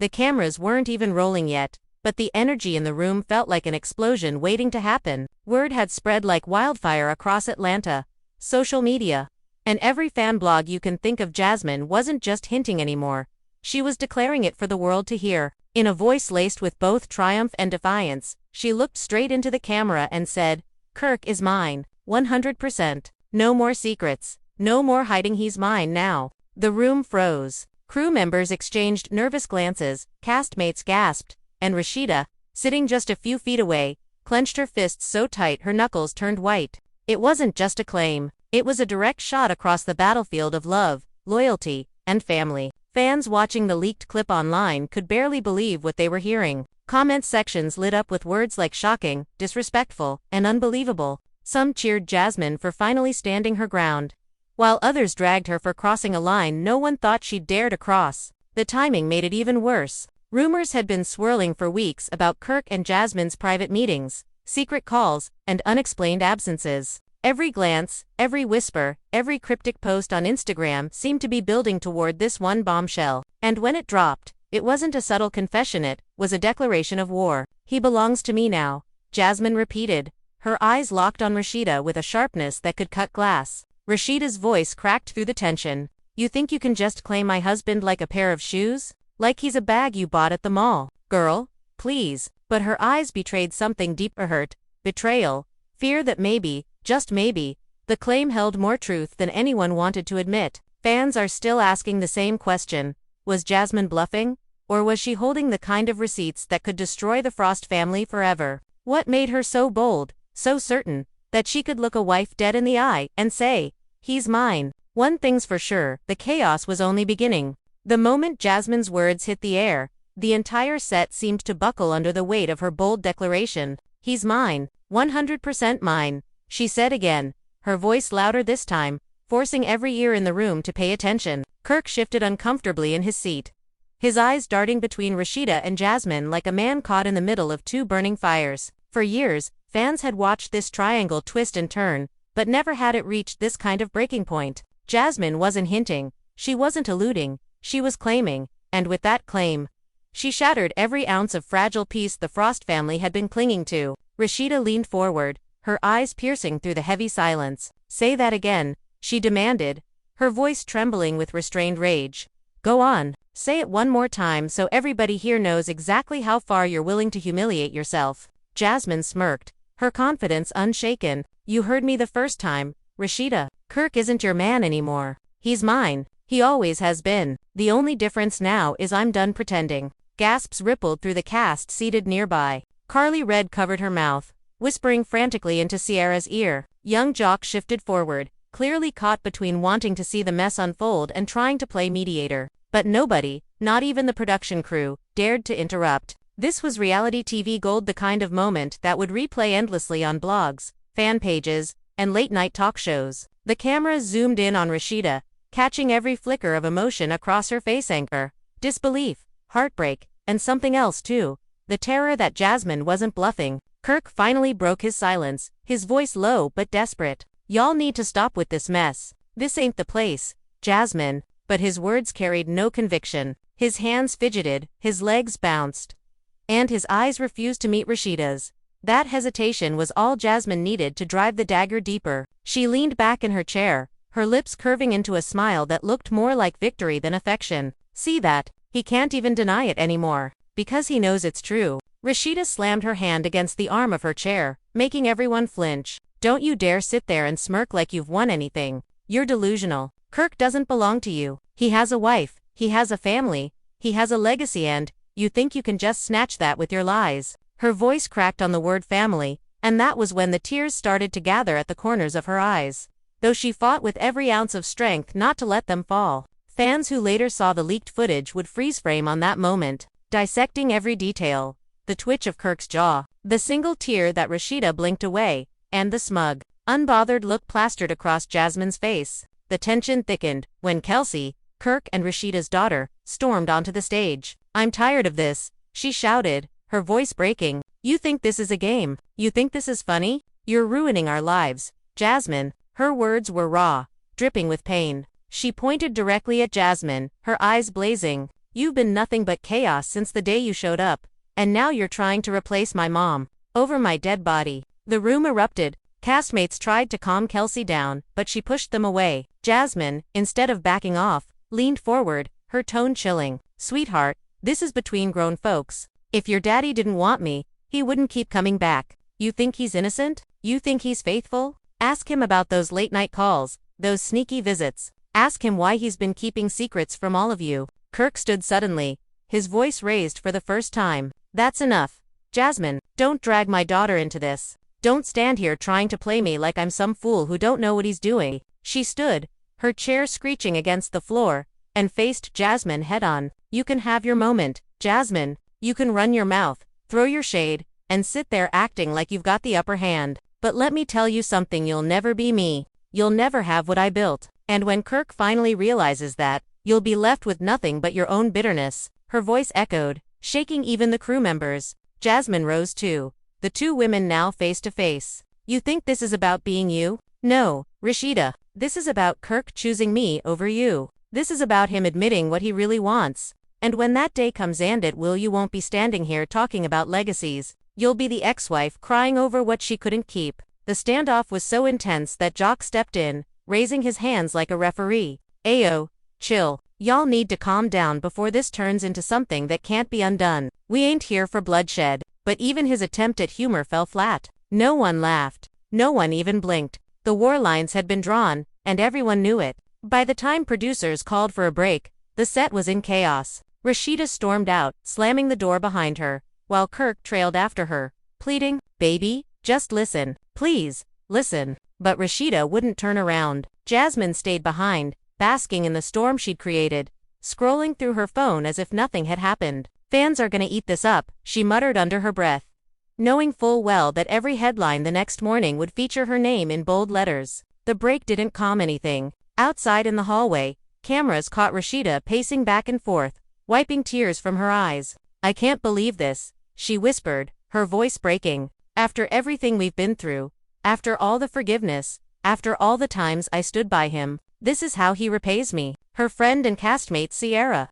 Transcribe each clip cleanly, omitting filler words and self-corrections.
The cameras weren't even rolling yet, but the energy in the room felt like an explosion waiting to happen. Word had spread like wildfire across Atlanta, social media, and every fan blog you can think of. Jasmine wasn't just hinting anymore. She was declaring it for the world to hear. In a voice laced with both triumph and defiance, she looked straight into the camera and said, "Kirk is mine, 100%. No more secrets. No more hiding, he's mine now." The room froze. Crew members exchanged nervous glances, castmates gasped, and Rashida, sitting just a few feet away, clenched her fists so tight her knuckles turned white. It wasn't just a claim. It was a direct shot across the battlefield of love, loyalty, and family. Fans watching the leaked clip online could barely believe what they were hearing. Comment sections lit up with words like shocking, disrespectful, and unbelievable. Some cheered Jasmine for finally standing her ground, while others dragged her for crossing a line no one thought she'd dare to cross. The timing made it even worse. Rumors had been swirling for weeks about Kirk and Jasmine's private meetings, secret calls, and unexplained absences. Every glance, every whisper, every cryptic post on Instagram seemed to be building toward this one bombshell. And when it dropped, it wasn't a subtle confession, it was a declaration of war. "He belongs to me now," Jasmine repeated, her eyes locked on Rashida with a sharpness that could cut glass. Rashida's voice cracked through the tension. "You think you can just claim my husband like a pair of shoes? Like he's a bag you bought at the mall? Girl, please." But her eyes betrayed something deeper: hurt, betrayal, fear that maybe, just maybe, the claim held more truth than anyone wanted to admit. Fans are still asking the same question. Was Jasmine bluffing? Or was she holding the kind of receipts that could destroy the Frost family forever? What made her so bold, so certain, that she could look a wife dead in the eye and say, "He's mine"? One thing's for sure, the chaos was only beginning. The moment Jasmine's words hit the air, the entire set seemed to buckle under the weight of her bold declaration. "He's mine, 100% mine," she said again, her voice louder this time, forcing every ear in the room to pay attention. Kirk shifted uncomfortably in his seat, his eyes darting between Rashida and Jasmine like a man caught in the middle of two burning fires. For years, fans had watched this triangle twist and turn, but never had it reached this kind of breaking point. Jasmine wasn't hinting, she wasn't alluding, she was claiming, and with that claim, she shattered every ounce of fragile peace the Frost family had been clinging to. Rashida leaned forward, her eyes piercing through the heavy silence. "Say that again," she demanded, her voice trembling with restrained rage. "Go on, say it one more time so everybody here knows exactly how far you're willing to humiliate yourself." Jasmine smirked, her confidence unshaken. "You heard me the first time, Rashida. Kirk isn't your man anymore. He's mine. He always has been. The only difference now is I'm done pretending." Gasps rippled through the cast seated nearby. Carly Red covered her mouth, whispering frantically into Sierra's ear. Young Jock shifted forward, clearly caught between wanting to see the mess unfold and trying to play mediator. But nobody, not even the production crew, dared to interrupt. This was reality TV gold, the kind of moment that would replay endlessly on blogs, fan pages, and late-night talk shows. The camera zoomed in on Rashida, catching every flicker of emotion across her face: anger, disbelief, heartbreak, and something else too, the terror that Jasmine wasn't bluffing. Kirk finally broke his silence, his voice low but desperate. "Y'all need to stop with this mess. This ain't the place, Jasmine." But his words carried no conviction. His hands fidgeted, his legs bounced, and his eyes refused to meet Rashida's. That hesitation was all Jasmine needed to drive the dagger deeper. She leaned back in her chair, her lips curving into a smile that looked more like victory than affection. "See that? He can't even deny it anymore, because he knows it's true." Rashida slammed her hand against the arm of her chair, making everyone flinch. "Don't you dare sit there and smirk like you've won anything. You're delusional. Kirk doesn't belong to you. He has a wife, he has a family, he has a legacy, and you think you can just snatch that with your lies." Her voice cracked on the word family, and that was when the tears started to gather at the corners of her eyes, though she fought with every ounce of strength not to let them fall. Fans who later saw the leaked footage would freeze frame on that moment, dissecting every detail: the twitch of Kirk's jaw, the single tear that Rashida blinked away, and the smug, unbothered look plastered across Jasmine's face. The tension thickened when Kelsey, Kirk and Rashida's daughter, stormed onto the stage. "I'm tired of this," she shouted, her voice breaking. "You think this is a game? You think this is funny? You're ruining our lives, Jasmine." Her words were raw, dripping with pain. She pointed directly at Jasmine, her eyes blazing. You've been nothing but chaos since the day you showed up, and now you're trying to replace my mom. Over my dead body." The room erupted. Castmates tried to calm Kelsey down, but she pushed them away. Jasmine, instead of backing off, leaned forward, her tone chilling. "Sweetheart, this is between grown folks. If your daddy didn't want me, he wouldn't keep coming back. You think he's innocent? You think he's faithful? Ask him about those late-night calls, those sneaky visits. Ask him why he's been keeping secrets from all of you." Kirk stood suddenly, his voice raised for the first time. "That's enough. Jasmine, don't drag my daughter into this. Don't stand here trying to play me like I'm some fool who don't know what he's doing." She stood, her chair screeching against the floor, and faced Jasmine head-on. "You can have your moment, Jasmine. You can run your mouth, throw your shade, and sit there acting like you've got the upper hand. But let me tell you something, you'll never be me. You'll never have what I built. And when Kirk finally realizes that, you'll be left with nothing but your own bitterness." Her voice echoed, shaking even the crew members. Jasmine rose too, the two women now face to face. "You think this is about being you? No, Rashida. This is about Kirk choosing me over you. This is about him admitting what he really wants. And when that day comes, and it will, you won't be standing here talking about legacies. You'll be the ex-wife crying over what she couldn't keep." The standoff was so intense that Jock stepped in, raising his hands like a referee. "Ayo, chill. Y'all need to calm down before this turns into something that can't be undone. We ain't here for bloodshed." But even his attempt at humor fell flat. No one laughed. No one even blinked. The war lines had been drawn, and everyone knew it. By the time producers called for a break, the set was in chaos. Rashida stormed out, slamming the door behind her, while Kirk trailed after her, pleading, "Baby, just listen. Please, listen." But Rashida wouldn't turn around. Jasmine stayed behind, basking in the storm she'd created, scrolling through her phone as if nothing had happened. "Fans are gonna eat this up," she muttered under her breath, knowing full well that every headline the next morning would feature her name in bold letters. The break didn't calm anything. Outside in the hallway, cameras caught Rashida pacing back and forth, wiping tears from her eyes. "I can't believe this," she whispered, her voice breaking. "After everything we've been through, after all the forgiveness, after all the times I stood by him, this is how he repays me." Her friend and castmate Sierra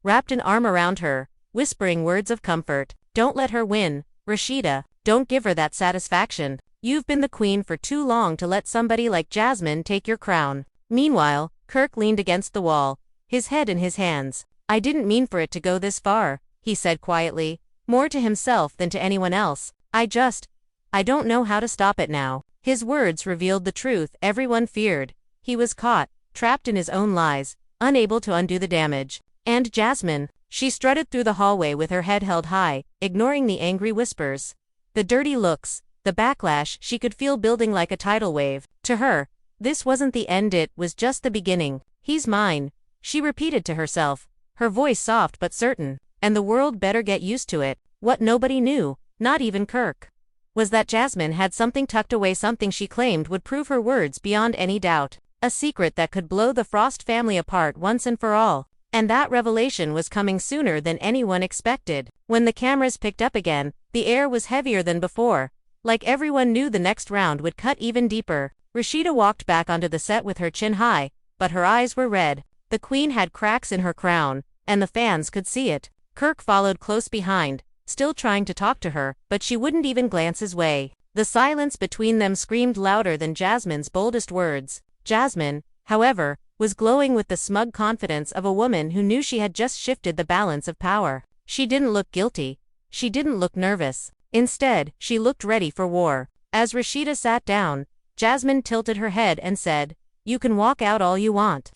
wrapped an arm around her, whispering words of comfort. "Don't let her win, Rashida. Don't give her that satisfaction. You've been the queen for too long to let somebody like Jasmine take your crown." Meanwhile, Kirk leaned against the wall, his head in his hands. "I didn't mean for it to go this far," he said quietly, more to himself than to anyone else. I don't know how to stop it now." His words revealed the truth everyone feared. He was caught, trapped in his own lies, unable to undo the damage. And Jasmine, she strutted through the hallway with her head held high, ignoring the angry whispers, the dirty looks, the backlash she could feel building like a tidal wave. To her, this wasn't the end, it was just the beginning. "He's mine," she repeated to herself, her voice soft but certain. And the world better get used to it. What nobody knew, not even Kirk, was that Jasmine had something tucked away, something she claimed would prove her words beyond any doubt. A secret that could blow the Frost family apart once and for all. And that revelation was coming sooner than anyone expected. When the cameras picked up again, the air was heavier than before, like everyone knew the next round would cut even deeper. Rashida walked back onto the set with her chin high, but her eyes were red. The queen had cracks in her crown, and the fans could see it. Kirk followed close behind, still trying to talk to her, but she wouldn't even glance his way. The silence between them screamed louder than Jasmine's boldest words. Jasmine, however, was glowing with the smug confidence of a woman who knew she had just shifted the balance of power. She didn't look guilty. She didn't look nervous. Instead, she looked ready for war. As Rashida sat down, Jasmine tilted her head and said, "You can walk out all you want.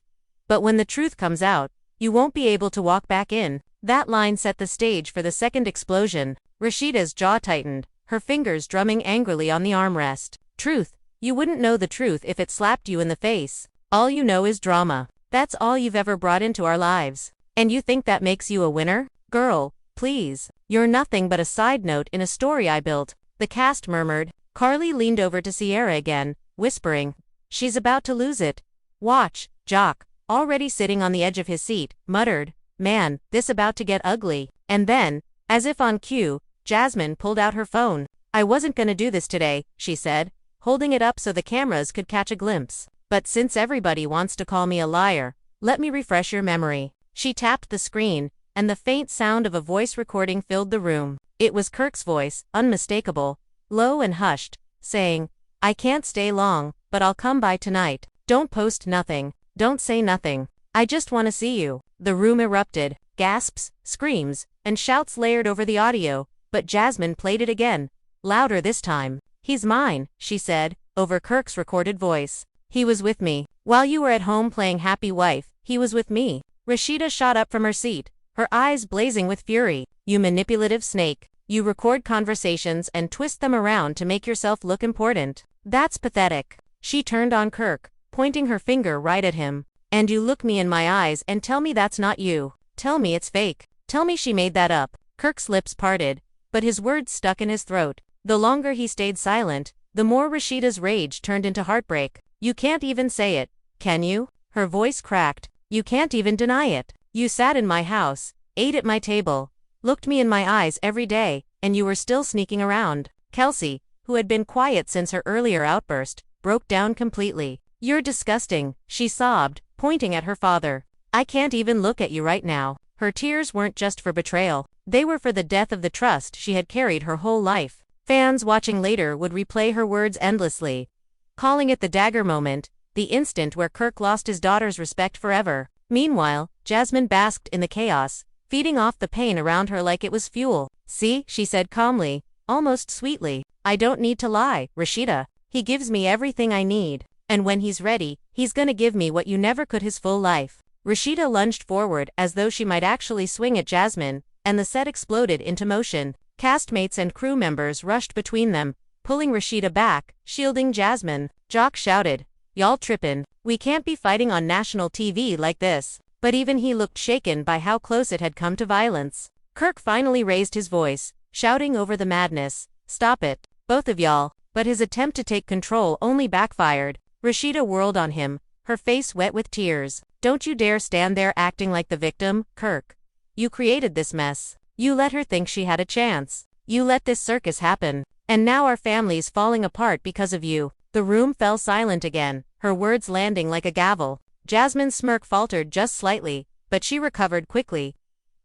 But when the truth comes out, you won't be able to walk back in." That line set the stage for the second explosion. Rashida's jaw tightened, her fingers drumming angrily on the armrest. "Truth. You wouldn't know the truth if it slapped you in the face. All you know is drama. That's all you've ever brought into our lives. And you think that makes you a winner? Girl, please. You're nothing but a side note in a story I built." The cast murmured. Carly leaned over to Sierra again, whispering, "She's about to lose it. Watch." Jock, already sitting on the edge of his seat, muttered, "Man, this about to get ugly." And then, as if on cue, Jasmine pulled out her phone. "I wasn't gonna do this today," she said, holding it up so the cameras could catch a glimpse. "But since everybody wants to call me a liar, let me refresh your memory." She tapped the screen, and the faint sound of a voice recording filled the room. It was Kirk's voice, unmistakable, low and hushed, saying, "I can't stay long, but I'll come by tonight. Don't post nothing. Don't say nothing. I just want to see you." The room erupted. Gasps, screams, and shouts layered over the audio, but Jasmine played it again, louder this time. "He's mine," she said, over Kirk's recorded voice. "He was with me. While you were at home playing happy wife, he was with me." Rashida shot up from her seat, her eyes blazing with fury. "You manipulative snake. You record conversations and twist them around to make yourself look important. That's pathetic." She turned on Kirk, pointing her finger right at him. "And you look me in my eyes and tell me that's not you. Tell me it's fake. Tell me she made that up." Kirk's lips parted, but his words stuck in his throat. The longer he stayed silent, the more Rashida's rage turned into heartbreak. "You can't even say it, can you?" Her voice cracked. "You can't even deny it. You sat in my house, ate at my table, looked me in my eyes every day, and you were still sneaking around." Kelsey, who had been quiet since her earlier outburst, broke down completely. "You're disgusting," she sobbed, pointing at her father. "I can't even look at you right now." Her tears weren't just for betrayal. They were for the death of the trust she had carried her whole life. Fans watching later would replay her words endlessly, calling it the dagger moment, the instant where Kirk lost his daughter's respect forever. Meanwhile, Jasmine basked in the chaos, feeding off the pain around her like it was fuel. "See," she said calmly, almost sweetly, "I don't need to lie, Rashida. He gives me everything I need. And when he's ready, he's gonna give me what you never could his full life." Rashida lunged forward as though she might actually swing at Jasmine, and the set exploded into motion. Castmates and crew members rushed between them, pulling Rashida back, shielding Jasmine. Jock shouted, "Y'all trippin'. We can't be fighting on national TV like this." But even he looked shaken by how close it had come to violence. Kirk finally raised his voice, shouting over the madness, "Stop it, both of y'all." But his attempt to take control only backfired. Rashida whirled on him, her face wet with tears. "Don't you dare stand there acting like the victim, Kirk. You created this mess. You let her think she had a chance. You let this circus happen. And now our family's falling apart because of you." The room fell silent again, her words landing like a gavel. Jasmine's smirk faltered just slightly, but she recovered quickly,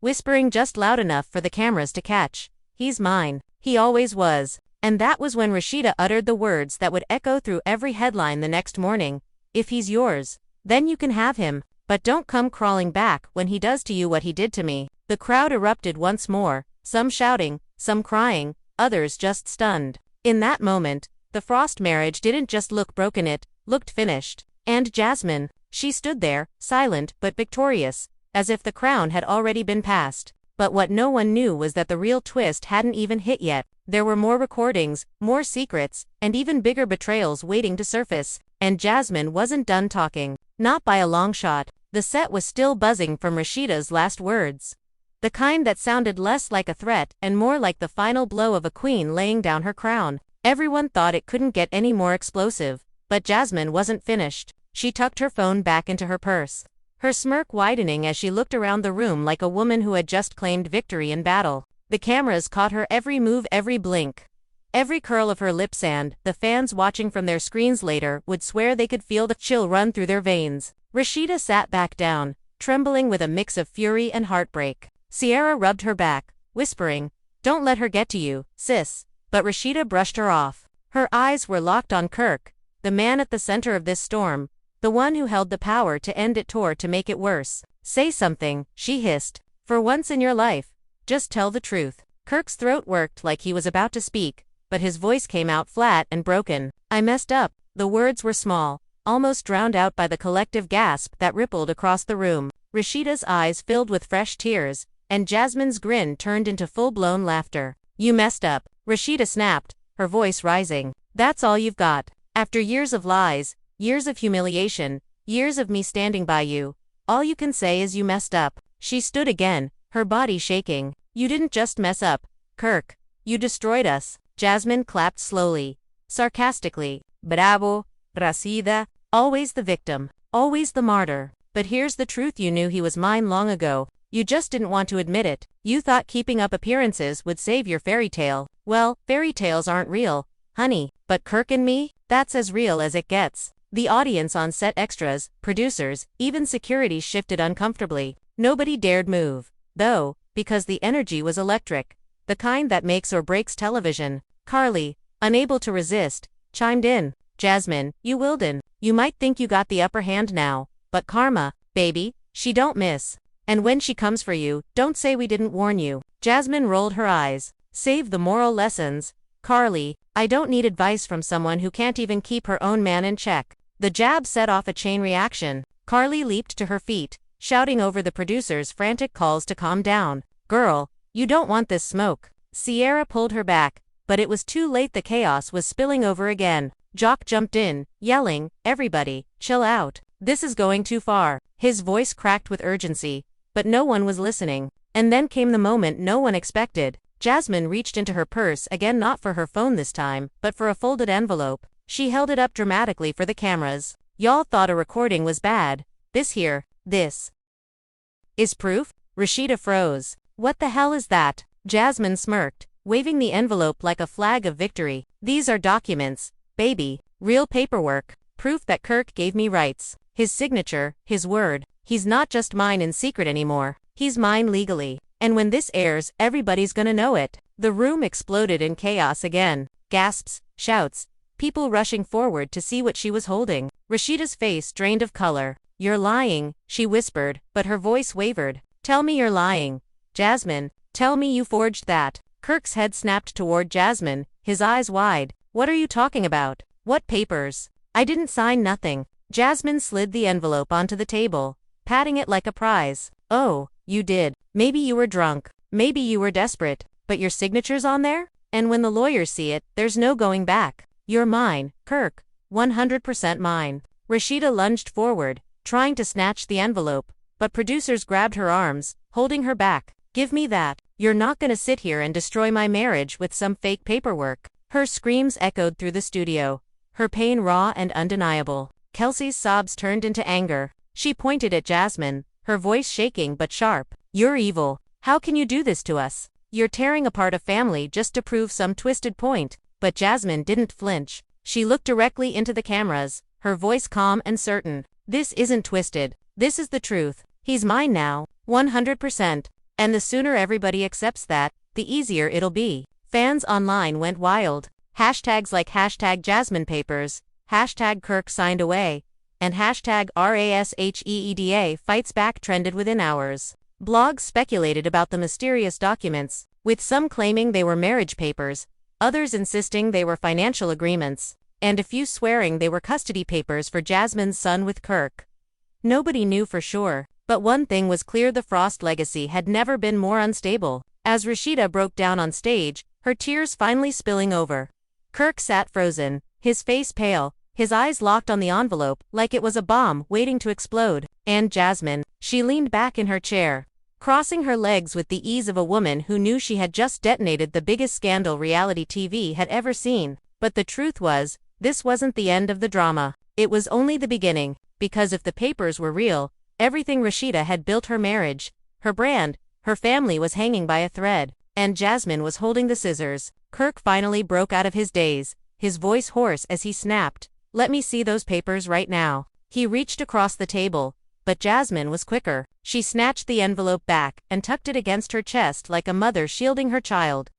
whispering just loud enough for the cameras to catch. "He's mine. He always was." And that was when Rashida uttered the words that would echo through every headline the next morning. "If he's yours, then you can have him. But don't come crawling back when he does to you what he did to me." The crowd erupted once more, some shouting, some crying, others just stunned. In that moment, the Frost marriage didn't just look broken, it looked finished. And Jasmine, she stood there, silent but victorious, as if the crown had already been passed. But what no one knew was that the real twist hadn't even hit yet. There were more recordings, more secrets, and even bigger betrayals waiting to surface. And Jasmine wasn't done talking. Not by a long shot. The set was still buzzing from Rashida's last words. The kind that sounded less like a threat and more like the final blow of a queen laying down her crown. Everyone thought it couldn't get any more explosive. But Jasmine wasn't finished. She tucked her phone back into her purse, her smirk widening as she looked around the room like a woman who had just claimed victory in battle. The cameras caught her every move, every blink, every curl of her lips, and the fans watching from their screens later would swear they could feel the chill run through their veins. Rashida sat back down, trembling with a mix of fury and heartbreak. Sierra rubbed her back, whispering, "Don't let her get to you, sis." But Rashida brushed her off. Her eyes were locked on Kirk, the man at the center of this storm, the one who held the power to end it or to make it worse. "Say something," she hissed. "For once in your life, just tell the truth." Kirk's throat worked like he was about to speak, but his voice came out flat and broken. "I messed up." The words were small, almost drowned out by the collective gasp that rippled across the room. Rashida's eyes filled with fresh tears, and Jasmine's grin turned into full-blown laughter. "You messed up," Rashida snapped, her voice rising. "That's all you've got. After years of lies, years of humiliation, years of me standing by you, all you can say is you messed up." She stood again, her body shaking. "You didn't just mess up, Kirk. You destroyed us." Jasmine clapped slowly, sarcastically. "Bravo, Rashida. Always the victim, always the martyr. But here's the truth, you knew he was mine long ago. You just didn't want to admit it. You thought keeping up appearances would save your fairy tale. Well, fairy tales aren't real, honey. But Kirk and me? That's as real as it gets." The audience on set, extras, producers, even security shifted uncomfortably. Nobody dared move, though, because the energy was electric, the kind that makes or breaks television. Carly, unable to resist, chimed in. Jasmine, you Wilden, you might think you got the upper hand now, but karma, baby, she don't miss. And when she comes for you, don't say we didn't warn you. Jasmine rolled her eyes. Save the moral lessons. Carly, I don't need advice from someone who can't even keep her own man in check. The jab set off a chain reaction. Carly leaped to her feet, shouting over the producer's frantic calls to calm down. Girl, you don't want this smoke. Sierra pulled her back, but it was too late. The chaos was spilling over again. Jock jumped in, yelling, everybody, chill out. This is going too far. His voice cracked with urgency, but no one was listening. And then came the moment no one expected. Jasmine reached into her purse again, not for her phone this time, but for a folded envelope. She held it up dramatically for the cameras. Y'all thought a recording was bad. This is proof? Rashida froze. What the hell is that? Jasmine smirked, waving the envelope like a flag of victory. These are documents, baby. Real paperwork. Proof that Kirk gave me rights. His signature, his word. He's not just mine in secret anymore. He's mine legally. And when this airs, everybody's gonna know it. The room exploded in chaos again. Gasps, shouts, people rushing forward to see what she was holding. Rashida's face drained of color. You're lying, she whispered, but her voice wavered. Tell me you're lying. Jasmine, tell me you forged that. Kirk's head snapped toward Jasmine, his eyes wide. What are you talking about? What papers? I didn't sign nothing. Jasmine slid the envelope onto the table, patting it like a prize. Oh, you did. Maybe you were drunk. Maybe you were desperate. But your signature's on there? And when the lawyers see it, there's no going back. You're mine, Kirk. 100% mine. Rashida lunged forward, trying to snatch the envelope, but producers grabbed her arms, holding her back. Give me that. You're not gonna sit here and destroy my marriage with some fake paperwork. Her screams echoed through the studio, her pain raw and undeniable. Kelsey's sobs turned into anger. She pointed at Jasmine, her voice shaking but sharp. You're evil. How can you do this to us? You're tearing apart a family just to prove some twisted point. But Jasmine didn't flinch. She looked directly into the cameras, her voice calm and certain. This isn't twisted. This is the truth. He's mine now, 100%. And the sooner everybody accepts that, the easier it'll be. Fans online went wild. Hashtags like hashtag Jasmine Papers, hashtag Kirk signed away, and hashtag RASHEEDA fights back trended within hours. Blogs speculated about the mysterious documents, with some claiming they were marriage papers, others insisting they were financial agreements, and a few swearing they were custody papers for Jasmine's son with Kirk. Nobody knew for sure, but one thing was clear: the Frost legacy had never been more unstable. As Rashida broke down on stage, her tears finally spilling over, Kirk sat frozen, his face pale, his eyes locked on the envelope like it was a bomb waiting to explode. And Jasmine, she leaned back in her chair, crossing her legs with the ease of a woman who knew she had just detonated the biggest scandal reality TV had ever seen. But the truth was, this wasn't the end of the drama. It was only the beginning, because if the papers were real, everything Rashida had built, her marriage, her brand, her family, was hanging by a thread. And Jasmine was holding the scissors. Kirk finally broke out of his daze, his voice hoarse as he snapped, "Let me see those papers right now." He reached across the table, but Jasmine was quicker. She snatched the envelope back and tucked it against her chest like a mother shielding her child.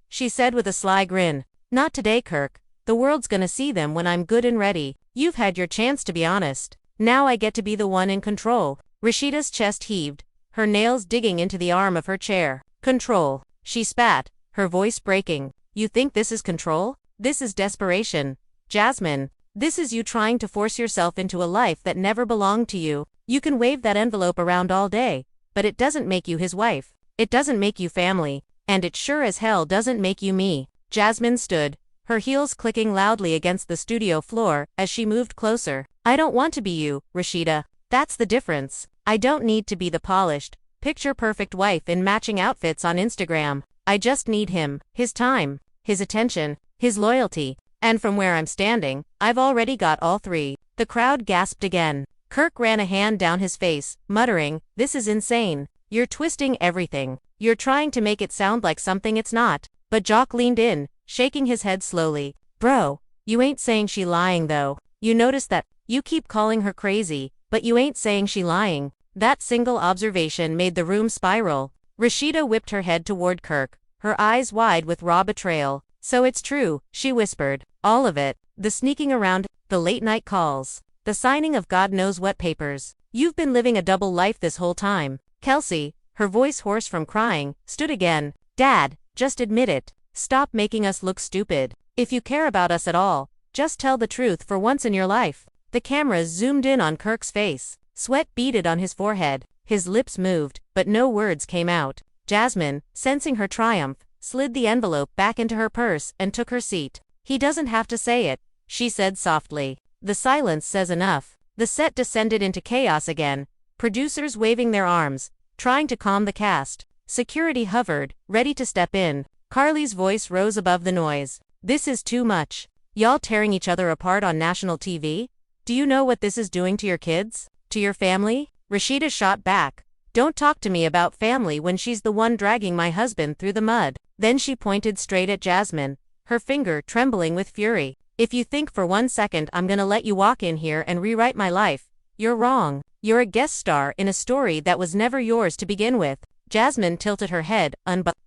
She said with a sly grin. "Not today, Kirk. The world's gonna see them when I'm good and ready. You've had your chance to be honest. Now I get to be the one in control." Rashida's chest heaved, her nails digging into the arm of her chair. "Control," she spat, her voice breaking. "You think this is control? This is desperation. Jasmine, this is you trying to force yourself into a life that never belonged to you. You can wave that envelope around all day, but it doesn't make you his wife. It doesn't make you family, and it sure as hell doesn't make you me." Jasmine stood, her heels clicking loudly against the studio floor as she moved closer. "I don't want to be you, Rashida. That's the difference. I don't need to be the polished, picture-perfect wife in matching outfits on Instagram. I just need him, his time, his attention, his loyalty. And from where I'm standing, I've already got all three." The crowd gasped again. Kirk ran a hand down his face, muttering, "This is insane. You're twisting everything. You're trying to make it sound like something it's not." But Jock leaned in, shaking his head slowly. "Bro, you ain't saying she lying though. You notice that? You keep calling her crazy, but you ain't saying she lying." That single observation made the room spiral. Rashida whipped her head toward Kirk, her eyes wide with raw betrayal. So it's true, she whispered. All of it. The sneaking around, the late-night calls, the signing of God knows what papers. You've been living a double life this whole time. Kelsey, her voice hoarse from crying, stood again. Dad, just admit it. Stop making us look stupid. If you care about us at all, just tell the truth for once in your life. The cameras zoomed in on Kirk's face. Sweat beaded on his forehead. His lips moved, but no words came out. Jasmine, sensing her triumph, slid the envelope back into her purse and took her seat. He doesn't have to say it, she said softly. The silence says enough. The set descended into chaos again, producers waving their arms, trying to calm the cast. Security hovered, ready to step in. Carly's voice rose above the noise. This is too much. Y'all tearing each other apart on national TV? Do you know what this is doing to your kids? To your family? Rashida shot back. Don't talk to me about family when she's the one dragging my husband through the mud. Then she pointed straight at Jasmine, her finger trembling with fury. If you think for 1 second I'm gonna let you walk in here and rewrite my life, you're wrong. You're a guest star in a story that was never yours to begin with. Jasmine tilted her head,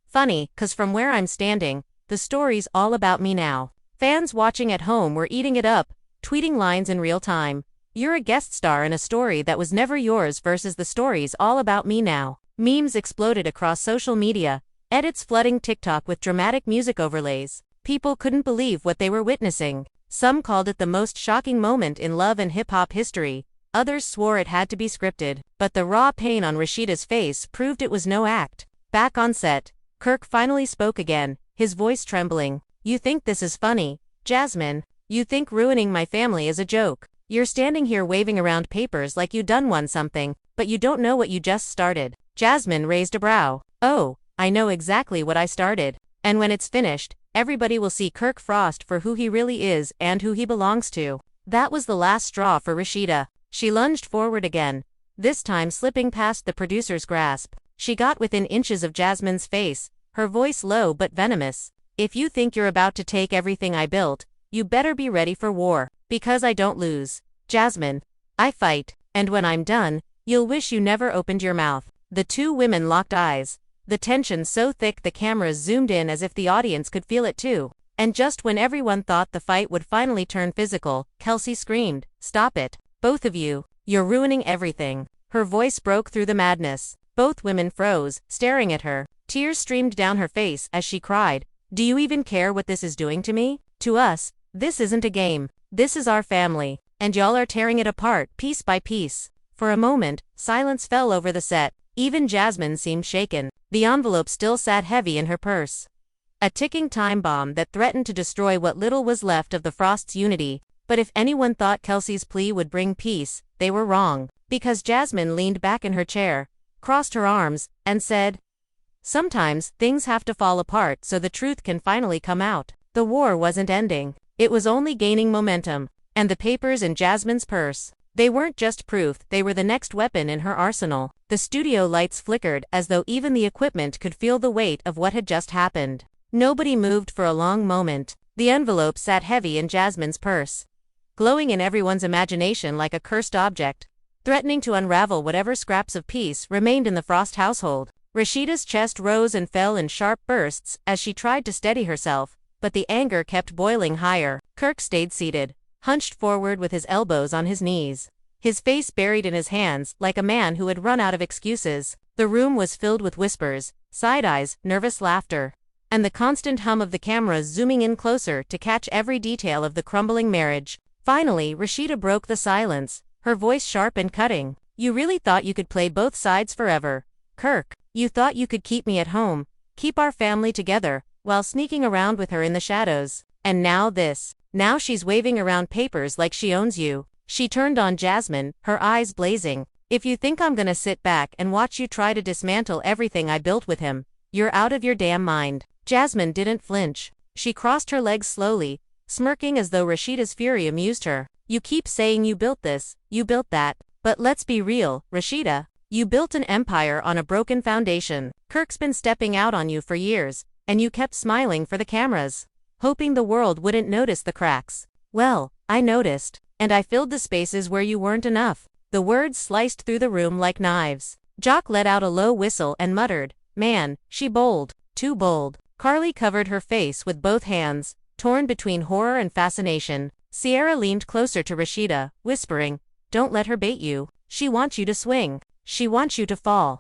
Funny, 'cause from where I'm standing, the story's all about me now. Fans watching at home were eating it up, tweeting lines in real time. You're a guest star in a story that was never yours versus the story's all about me now. Memes exploded across social media, edits flooding TikTok with dramatic music overlays. People couldn't believe what they were witnessing. Some called it the most shocking moment in love and hip-hop history. Others swore it had to be scripted. But the raw pain on Rashida's face proved it was no act. Back on set, Kirk finally spoke again, his voice trembling. You think this is funny, Jasmine? You think ruining my family is a joke? You're standing here waving around papers like you won something, but you don't know what you just started. Jasmine raised a brow. Oh, I know exactly what I started. And when it's finished, everybody will see Kirk Frost for who he really is and who he belongs to. That was the last straw for Rashida. She lunged forward again, this time slipping past the producer's grasp. She got within inches of Jasmine's face, her voice low but venomous. If you think you're about to take everything I built, you better be ready for war, because I don't lose. Jasmine, I fight, and when I'm done, you'll wish you never opened your mouth. The two women locked eyes, the tension so thick the cameras zoomed in as if the audience could feel it too. And just when everyone thought the fight would finally turn physical, Kelsey screamed, "Stop it. Both of you, you're ruining everything." Her voice broke through the madness. Both women froze, staring at her. Tears streamed down her face as she cried, "Do you even care what this is doing to me? To us, this isn't a game. This is our family, and y'all are tearing it apart piece by piece." For a moment, silence fell over the set. Even Jasmine seemed shaken. The envelope still sat heavy in her purse. A ticking time bomb that threatened to destroy what little was left of the Frost's unity. But if anyone thought Kelsey's plea would bring peace, they were wrong. Because Jasmine leaned back in her chair, crossed her arms, and said, "Sometimes, things have to fall apart so the truth can finally come out." The war wasn't ending. It was only gaining momentum. And the papers in Jasmine's purse, they weren't just proof, they were the next weapon in her arsenal. The studio lights flickered as though even the equipment could feel the weight of what had just happened. Nobody moved for a long moment. The envelope sat heavy in Jasmine's purse, glowing in everyone's imagination like a cursed object, threatening to unravel whatever scraps of peace remained in the Frost household. Rashida's chest rose and fell in sharp bursts as she tried to steady herself, but the anger kept boiling higher. Kirk stayed seated, hunched forward with his elbows on his knees, his face buried in his hands like a man who had run out of excuses. The room was filled with whispers, side eyes, nervous laughter, and the constant hum of the cameras zooming in closer to catch every detail of the crumbling marriage. Finally, Rashida broke the silence, her voice sharp and cutting. "You really thought you could play both sides forever, Kirk. You thought you could keep me at home, keep our family together, while sneaking around with her in the shadows. And now this. Now she's waving around papers like she owns you." She turned on Jasmine, her eyes blazing. "If you think I'm gonna sit back and watch you try to dismantle everything I built with him, you're out of your damn mind." Jasmine didn't flinch. She crossed her legs slowly, smirking as though Rashida's fury amused her. "You keep saying you built this, you built that, but let's be real, Rashida. You built an empire on a broken foundation. Kirk's been stepping out on you for years, and you kept smiling for the cameras, hoping the world wouldn't notice the cracks. Well, I noticed, and I filled the spaces where you weren't enough. The words sliced through the room like knives. Jock let out a low whistle and muttered, "Man, she bold. Too bold." Carly covered her face with both hands, torn between horror and fascination. Sierra leaned closer to Rashida, whispering, "Don't let her bait you. She wants you to swing. She wants you to fall."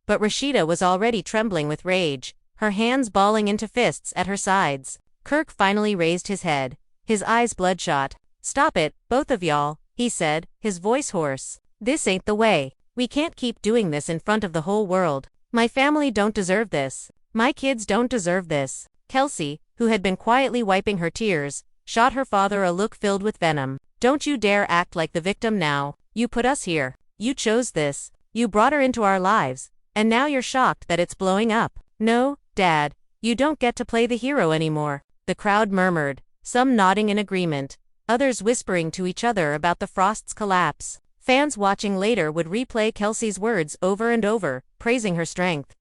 But Rashida was already trembling with rage, her hands balling into fists at her sides. Kirk finally raised his head, his eyes bloodshot. "Stop it, both of y'all," he said, his voice hoarse. "This ain't the way. We can't keep doing this in front of the whole world. My family don't deserve this. My kids don't deserve this." Kelsey, who had been quietly wiping her tears, shot her father a look filled with venom. "Don't you dare act like the victim now. You put us here. You chose this. You brought her into our lives. And now you're shocked that it's blowing up. No, Dad, you don't get to play the hero anymore." The crowd murmured, some nodding in agreement, others whispering to each other about the Frost's collapse. Fans watching later would replay Kelsey's words over and over, praising her strength,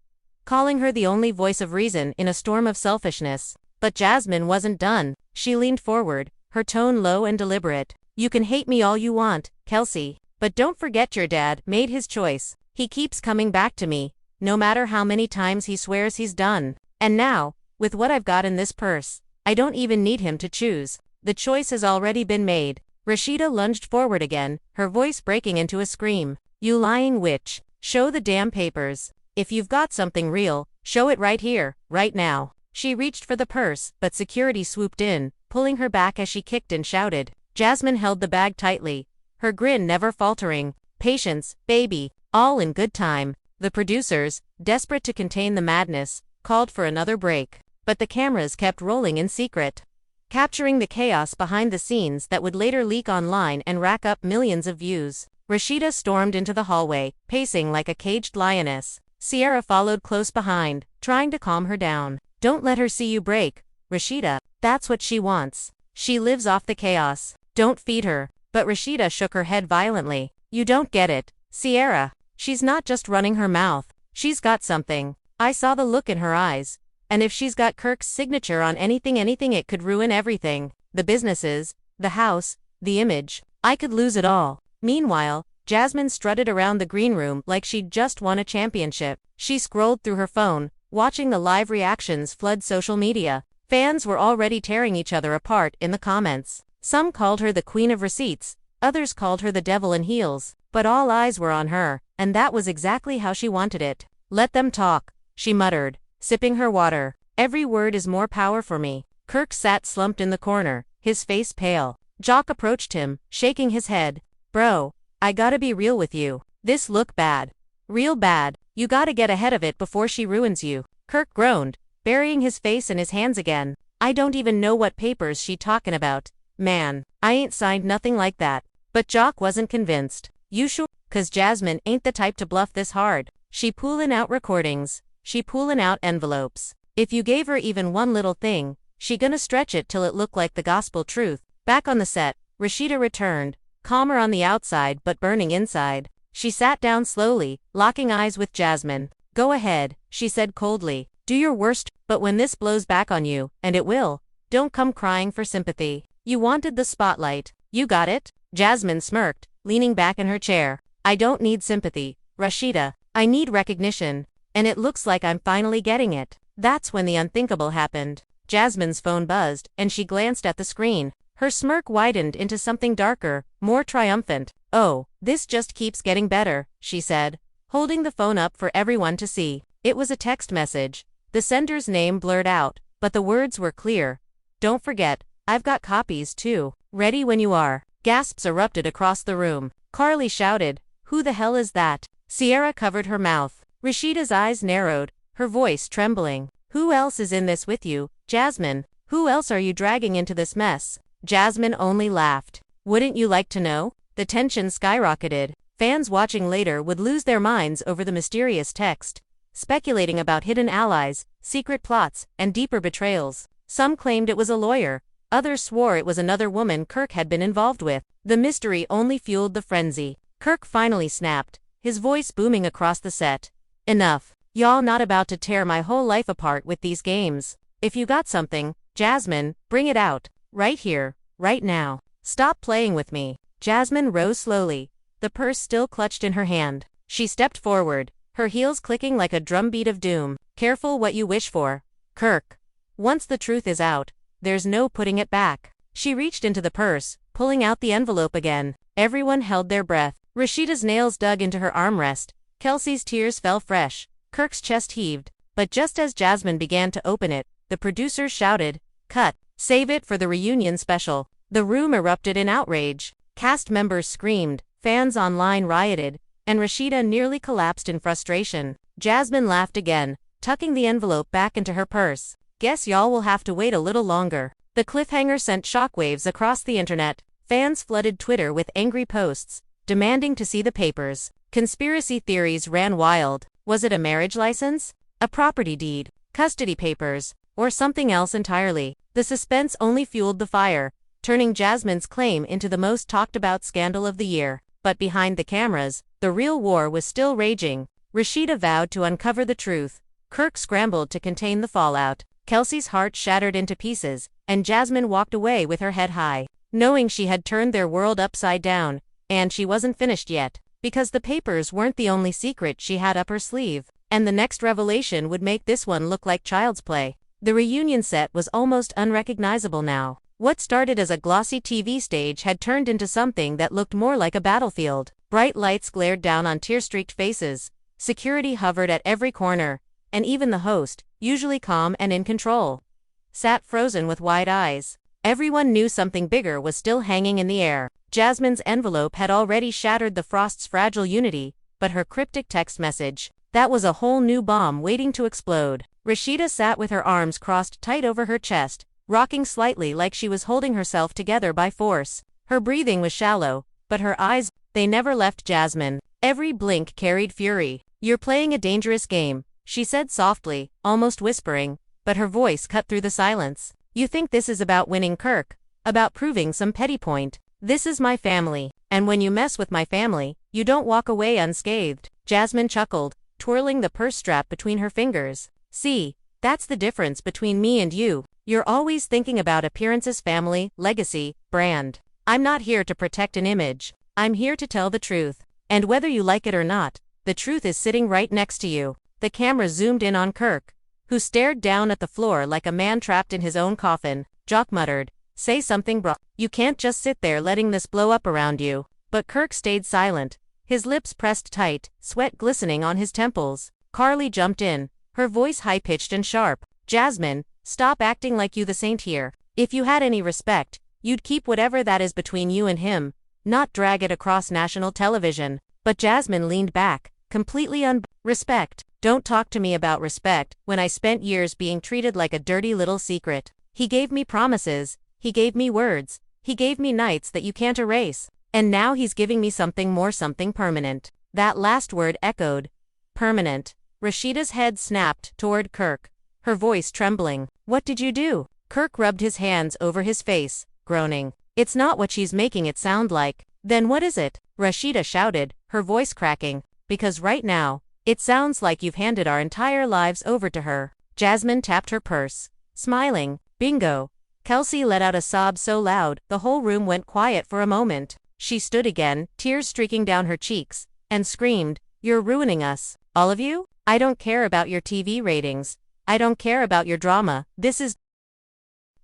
calling her the only voice of reason in a storm of selfishness. But Jasmine wasn't done. She leaned forward, her tone low and deliberate. "You can hate me all you want, Kelsey, but don't forget your dad made his choice. He keeps coming back to me, no matter how many times he swears he's done. And now, with what I've got in this purse, I don't even need him to choose. The choice has already been made." Rashida lunged forward again, her voice breaking into a scream. "You lying witch. Show the damn papers. If you've got something real, show it right here, right now." She reached for the purse, but security swooped in, pulling her back as she kicked and shouted. Jasmine held the bag tightly, her grin never faltering. "Patience, baby. All in good time." The producers, desperate to contain the madness, called for another break. But the cameras kept rolling in secret, capturing the chaos behind the scenes that would later leak online and rack up millions of views. Rashida stormed into the hallway, pacing like a caged lioness. Sierra followed close behind, trying to calm her down. "Don't let her see you break, Rashida. That's what she wants. She lives off the chaos. Don't feed her." But Rashida shook her head violently. "You don't get it, Sierra. She's not just running her mouth. She's got something. I saw the look in her eyes. And if she's got Kirk's signature on anything, it could ruin everything. The businesses, the house, the image. I could lose it all." Meanwhile, Jasmine strutted around the green room like she'd just won a championship. She scrolled through her phone, watching the live reactions flood social media. Fans were already tearing each other apart in the comments. Some called her the queen of receipts, others called her the devil in heels. But all eyes were on her, and that was exactly how she wanted it. "Let them talk," she muttered, sipping her water. "Every word is more power for me." Kirk sat slumped in the corner, his face pale. Jock approached him, shaking his head. "Bro, I gotta be real with you. This look bad. Real bad. You gotta get ahead of it before she ruins you." Kirk groaned, burying his face in his hands again. "I don't even know what papers she talking about. Man, I ain't signed nothing like that." But Jock wasn't convinced. "You sure? 'Cause Jasmine ain't the type to bluff this hard. She pullin' out recordings. She pullin' out envelopes. If you gave her even one little thing, she gonna stretch it till it looked like the gospel truth." Back on the set, Rashida returned, calmer on the outside but burning inside. She sat down slowly, locking eyes with Jasmine. "Go ahead," she said coldly. "Do your worst, but when this blows back on you, and it will, don't come crying for sympathy. You wanted the spotlight. You got it?" Jasmine smirked, leaning back in her chair. "I don't need sympathy, Rashida. I need recognition. And it looks like I'm finally getting it." That's when the unthinkable happened. Jasmine's phone buzzed, and she glanced at the screen. Her smirk widened into something darker, more triumphant. "Oh, this just keeps getting better," she said, holding the phone up for everyone to see. It was a text message. The sender's name blurred out, but the words were clear. "Don't forget, I've got copies too. Ready when you are." Gasps erupted across the room. Carly shouted, "Who the hell is that?" Sierra covered her mouth. Rashida's eyes narrowed, her voice trembling. "Who else is in this with you, Jasmine? Who else are you dragging into this mess?" Jasmine only laughed. "Wouldn't you like to know?" The tension skyrocketed. Fans watching later would lose their minds over the mysterious text, speculating about hidden allies, secret plots, and deeper betrayals. Some claimed it was a lawyer. Others swore it was another woman Kirk had been involved with. The mystery only fueled the frenzy. Kirk finally snapped, his voice booming across the set. "Enough. Y'all not about to tear my whole life apart with these games. If you got something, Jasmine, bring it out. Right here, right now. Stop playing with me." Jasmine rose slowly, the purse still clutched in her hand. She stepped forward, her heels clicking like a drumbeat of doom. Careful what you wish for, Kirk. Once the truth is out, there's no putting it back. She reached into the purse, pulling out the envelope again. Everyone held their breath. Rashida's nails dug into her armrest. Kelsey's tears fell fresh. Kirk's chest heaved. But just as Jasmine began to open it, the producers shouted, "Cut! Save it for the reunion special." The room erupted in outrage. Cast members screamed, fans online rioted, and Rashida nearly collapsed in frustration. Jasmine laughed again, tucking the envelope back into her purse. "Guess y'all will have to wait a little longer." The cliffhanger sent shockwaves across the internet. Fans flooded Twitter with angry posts, demanding to see the papers. Conspiracy theories ran wild. Was it a marriage license? A property deed? Custody papers? Or something else entirely? The suspense only fueled the fire, turning Jasmine's claim into the most talked about scandal of the year. But behind the cameras, the real war was still raging. Rashida vowed to uncover the truth. Kirk scrambled to contain the fallout. Kelsey's heart shattered into pieces, and Jasmine walked away with her head high, knowing she had turned their world upside down. And she wasn't finished yet, because the papers weren't the only secret she had up her sleeve, and the next revelation would make this one look like child's play. The reunion set was almost unrecognizable now. What started as a glossy TV stage had turned into something that looked more like a battlefield. Bright lights glared down on tear-streaked faces, security hovered at every corner, and even the host, usually calm and in control, sat frozen with wide eyes. Everyone knew something bigger was still hanging in the air. Jasmine's envelope had already shattered the Frost's fragile unity, but her cryptic text message, that was a whole new bomb waiting to explode. Rashida sat with her arms crossed tight over her chest, rocking slightly like she was holding herself together by force. Her breathing was shallow, but her eyes, they never left Jasmine. Every blink carried fury. "You're playing a dangerous game," she said softly, almost whispering, but her voice cut through the silence. "You think this is about winning Kirk, about proving some petty point. This is my family, and when you mess with my family, you don't walk away unscathed." Jasmine chuckled, twirling the purse strap between her fingers. "See, that's the difference between me and you. You're always thinking about appearances, family, legacy, brand. I'm not here to protect an image. I'm here to tell the truth. And whether you like it or not, the truth is sitting right next to you." The camera zoomed in on Kirk, who stared down at the floor like a man trapped in his own coffin. Jock muttered, "Say something, bro. You can't just sit there letting this blow up around you." But Kirk stayed silent, his lips pressed tight, sweat glistening on his temples. Carly jumped in, her voice high-pitched and sharp. "Jasmine, stop acting like you the saint here. If you had any respect, you'd keep whatever that is between you and him, not drag it across national television." But Jasmine leaned back, completely respect. "Don't talk to me about respect when I spent years being treated like a dirty little secret. He gave me promises, he gave me words, he gave me nights that you can't erase. And now he's giving me something more, something permanent." That last word echoed. Permanent. Rashida's head snapped toward Kirk, her voice trembling. "What did you do?" Kirk rubbed his hands over his face, groaning. "It's not what she's making it sound like." "Then what is it?" Rashida shouted, her voice cracking. "Because right now, it sounds like you've handed our entire lives over to her." Jasmine tapped her purse, smiling. "Bingo." Kelsey let out a sob so loud, the whole room went quiet for a moment. She stood again, tears streaking down her cheeks, and screamed, "You're ruining us. All of you? I don't care about your TV ratings. I don't care about your drama. This is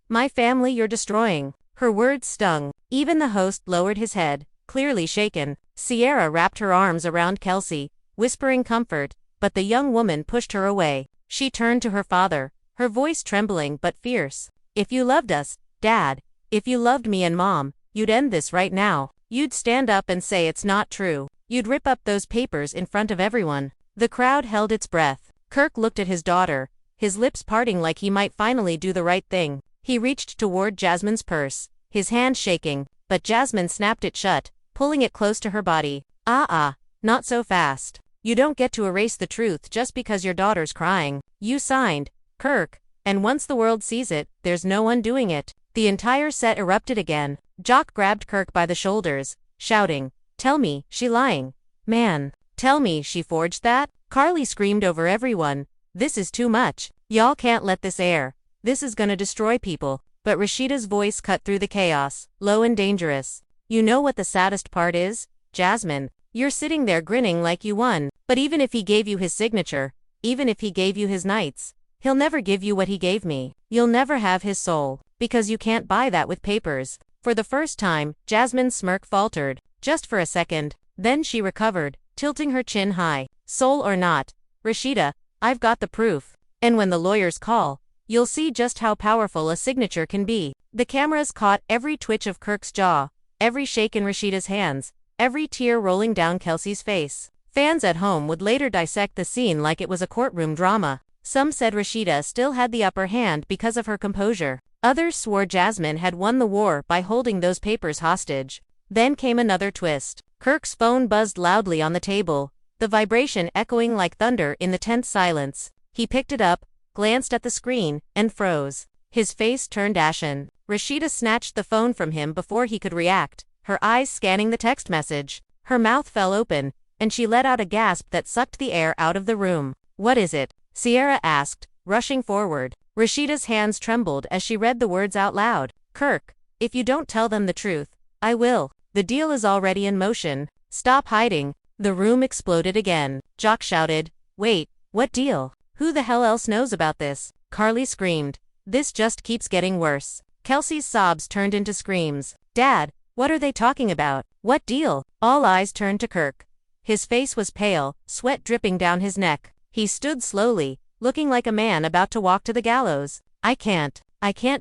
my family you're destroying." Her words stung. Even the host lowered his head, clearly shaken. Sierra wrapped her arms around Kelsey, whispering comfort, but the young woman pushed her away. She turned to her father, her voice trembling but fierce. "If you loved us, Dad, if you loved me and Mom, you'd end this right now. You'd stand up and say it's not true. You'd rip up those papers in front of everyone." The crowd held its breath. Kirk looked at his daughter, his lips parting like he might finally do the right thing. He reached toward Jasmine's purse, his hand shaking, but Jasmine snapped it shut, pulling it close to her body. Not so fast. You don't get to erase the truth just because your daughter's crying. You signed, Kirk, and once the world sees it, there's no undoing it." The entire set erupted again. Jock grabbed Kirk by the shoulders, shouting, "Tell me, she lying. Man, tell me she forged that?" Carly screamed over everyone, "This is too much. Y'all can't let this air. This is gonna destroy people." But Rashida's voice cut through the chaos, low and dangerous. "You know what the saddest part is? Jasmine, you're sitting there grinning like you won. But even if he gave you his signature, even if he gave you his knights, he'll never give you what he gave me. You'll never have his soul, because you can't buy that with papers. For the first time, Jasmine's smirk faltered, just for a second. Then she recovered, tilting her chin high. Soul or not, Rashida, I've got the proof. And when the lawyers call, you'll see just how powerful a signature can be. The cameras caught every twitch of Kirk's jaw, every shake in Rashida's hands, every tear rolling down Kelsey's face. Fans at home would later dissect the scene like it was a courtroom drama. Some said Rashida still had the upper hand because of her composure. Others swore Jasmine had won the war by holding those papers hostage. Then came another twist. Kirk's phone buzzed loudly on the table, the vibration echoing like thunder in the tense silence. He picked it up, glanced at the screen, and froze. His face turned ashen. Rashida snatched the phone from him before he could react, her eyes scanning the text message. Her mouth fell open, and she let out a gasp that sucked the air out of the room. What is it? Sierra asked, rushing forward. Rashida's hands trembled as she read the words out loud. Kirk, if you don't tell them the truth, I will. The deal is already in motion. Stop hiding. The room exploded again. Jock shouted, wait, what deal? Who the hell else knows about this? Carly screamed. This just keeps getting worse. Kelsey's sobs turned into screams. Dad, what are they talking about? What deal? All eyes turned to Kirk. His face was pale, sweat dripping down his neck. He stood slowly, looking like a man about to walk to the gallows. I can't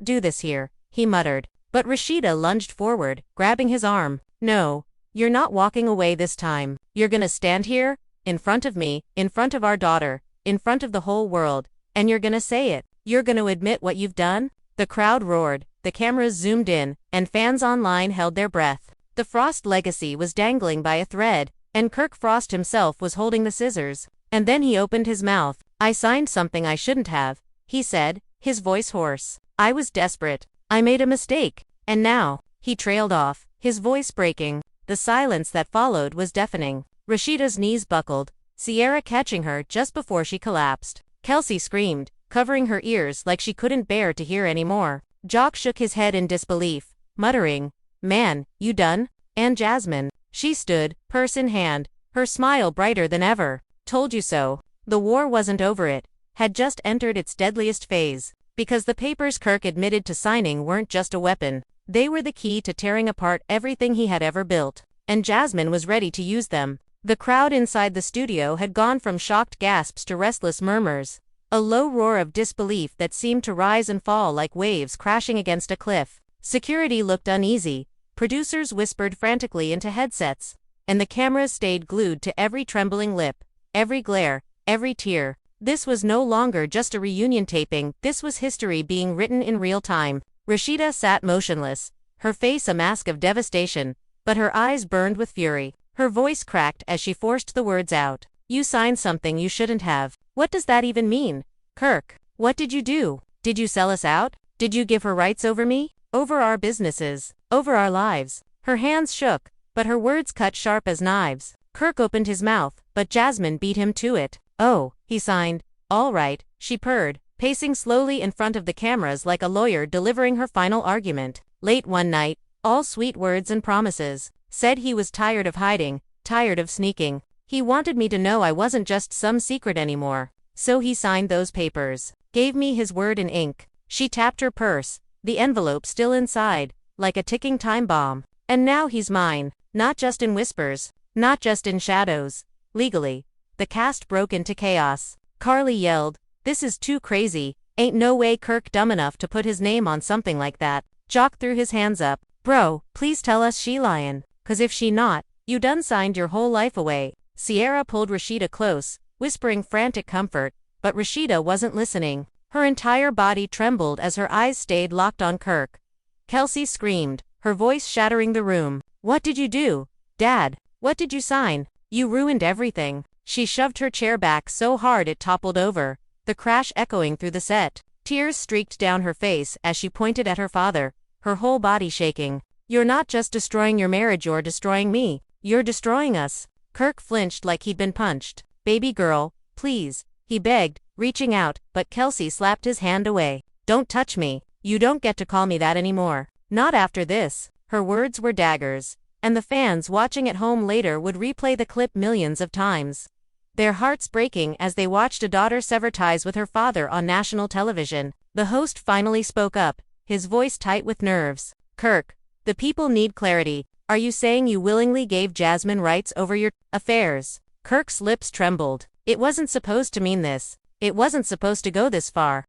do this here, he muttered. But Rashida lunged forward, grabbing his arm. No, you're not walking away this time. You're gonna stand here, in front of me, in front of our daughter, in front of the whole world, and you're gonna say it. You're gonna admit what you've done? The crowd roared, the cameras zoomed in, and fans online held their breath. The Frost legacy was dangling by a thread, and Kirk Frost himself was holding the scissors. And then he opened his mouth. I signed something I shouldn't have, he said, his voice hoarse. I was desperate. I made a mistake. And now, he trailed off, his voice breaking. The silence that followed was deafening. Rashida's knees buckled, Sierra catching her just before she collapsed. Kelsey screamed, covering her ears like she couldn't bear to hear anymore. Jock shook his head in disbelief, muttering, Man, you done? And Jasmine. She stood, purse in hand, her smile brighter than ever. Told you so. The war wasn't over, it had just entered its deadliest phase. Because the papers Kirk admitted to signing weren't just a weapon. They were the key to tearing apart everything he had ever built. And Jasmine was ready to use them. The crowd inside the studio had gone from shocked gasps to restless murmurs. A low roar of disbelief that seemed to rise and fall like waves crashing against a cliff. Security looked uneasy. Producers whispered frantically into headsets. And the cameras stayed glued to every trembling lip. Every glare, every tear. This was no longer just a reunion taping, this was history being written in real time. Rashida sat motionless, her face a mask of devastation, but her eyes burned with fury. Her voice cracked as she forced the words out. You signed something you shouldn't have. What does that even mean? Kirk, what did you do? Did you sell us out? Did you give her rights over me? Over our businesses? Over our lives? Her hands shook, but her words cut sharp as knives. Kirk opened his mouth, but Jasmine beat him to it. Oh, he signed. All right, she purred, pacing slowly in front of the cameras like a lawyer delivering her final argument. Late one night, all sweet words and promises. Said he was tired of hiding, tired of sneaking. He wanted me to know I wasn't just some secret anymore. So he signed those papers. Gave me his word in ink. She tapped her purse, the envelope still inside, like a ticking time bomb. And now he's mine, not just in whispers, not just in shadows. Legally. The cast broke into chaos. Carly yelled, This is too crazy, ain't no way Kirk dumb enough to put his name on something like that. Jock threw his hands up. Bro, please tell us she lyin', 'cause if she not, you done signed your whole life away. Sierra pulled Rashida close, whispering frantic comfort, but Rashida wasn't listening. Her entire body trembled as her eyes stayed locked on Kirk. Kelsey screamed, her voice shattering the room. What did you do? Dad, what did you sign? You ruined everything. She shoved her chair back so hard it toppled over, the crash echoing through the set. Tears streaked down her face as she pointed at her father, her whole body shaking. You're not just destroying your marriage, you're destroying me. You're destroying us. Kirk flinched like he'd been punched. Baby girl, please, he begged, reaching out, but Kelsey slapped his hand away. Don't touch me. You don't get to call me that anymore. Not after this. Her words were daggers. and the fans watching at home later would replay the clip millions of times, their hearts breaking as they watched a daughter sever ties with her father on national television. The host finally spoke up, his voice tight with nerves. "Kirk, the people need clarity. Are you saying you willingly gave Jasmine rights over your affairs?" Kirk's lips trembled. "It wasn't supposed to mean this. It wasn't supposed to go this far.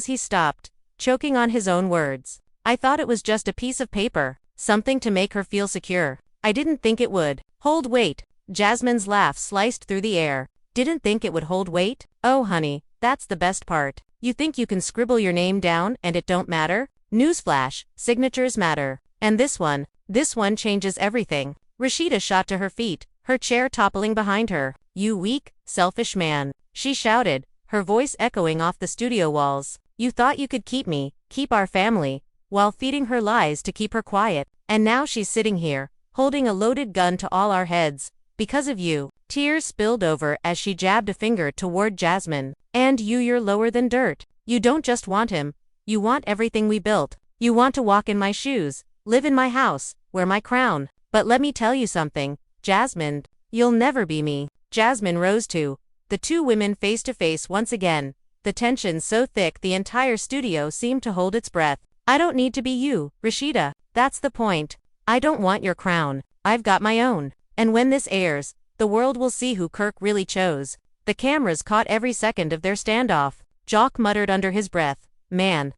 He stopped, choking on his own words. "I thought it was just a piece of paper, something to make her feel secure. I didn't think it would." "Hold, wait." Jasmine's laugh sliced through the air. "Didn't think it would hold weight? Oh honey, that's the best part. You think you can scribble your name down and it don't matter? Newsflash, signatures matter. And this one changes everything." Rashida shot to her feet, her chair toppling behind her. "You weak, selfish man," she shouted, her voice echoing off the studio walls. "You thought you could keep me, keep our family, while feeding her lies to keep her quiet. And now she's sitting here, holding a loaded gun to all our heads. Because of you." Tears spilled over as she jabbed a finger toward Jasmine. "And you're lower than dirt. You don't just want him, you want everything we built. You want to walk in my shoes, live in my house, wear my crown. But let me tell you something, Jasmine, you'll never be me." Jasmine rose too, the two women face to face once again, the tension so thick the entire studio seemed to hold its breath. "I don't need to be you, Rashida. That's the point. I don't want your crown. I've got my own. And when this airs, the world will see who Kirk really chose." The cameras caught every second of their standoff. Jock muttered under his breath, "Man.